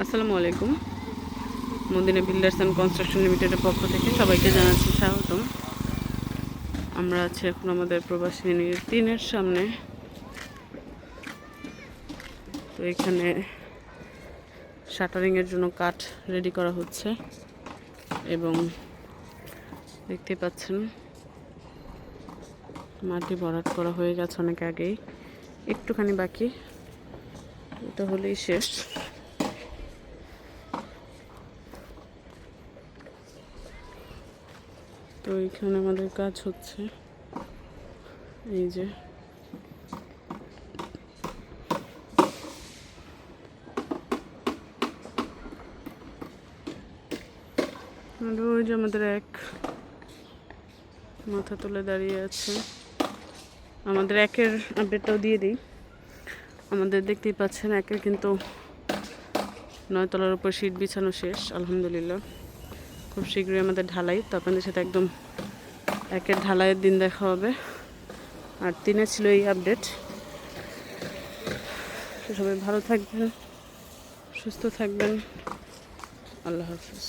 আসসালামু আলাইকুম। Medina builders and construction লিমিটেডের পক্ষ থেকে সবাইকে জানাচ্ছি স্বাগতম। আমরা আছি এখন আমাদের প্রবাসী ইউনিট 3-এর সামনে। তো এখানে শাটারিংয়ের জন্য কাঠ রেডি করা হচ্ছে এবং দেখতে পাচ্ছেন মাটি ভরাট করা হয়ে গেছে অনেক আগেই, একটুখানি বাকি, এটা হলেই শেষ। তো এখানে আমাদের কাজ হচ্ছে, এই যে ওই যে আমাদের এক মাথা তুলে দাঁড়িয়ে আছে। আমাদের একের আপডেটটাও দিয়ে দিই। আমাদের দেখতেই পাচ্ছেন একের কিন্তু 9 তলার উপর শীট বিছানো শেষ আলহামদুলিল্লাহ। খুব শীঘ্রই আমাদের ঢালাই, তো আপনাদের সাথে একদম একের ঢালাইয়ের দিন দেখা হবে। আর 3-এ ছিল এই আপডেট। সবাই ভালো থাকবেন, সুস্থ থাকবেন। আল্লাহ হাফিজ।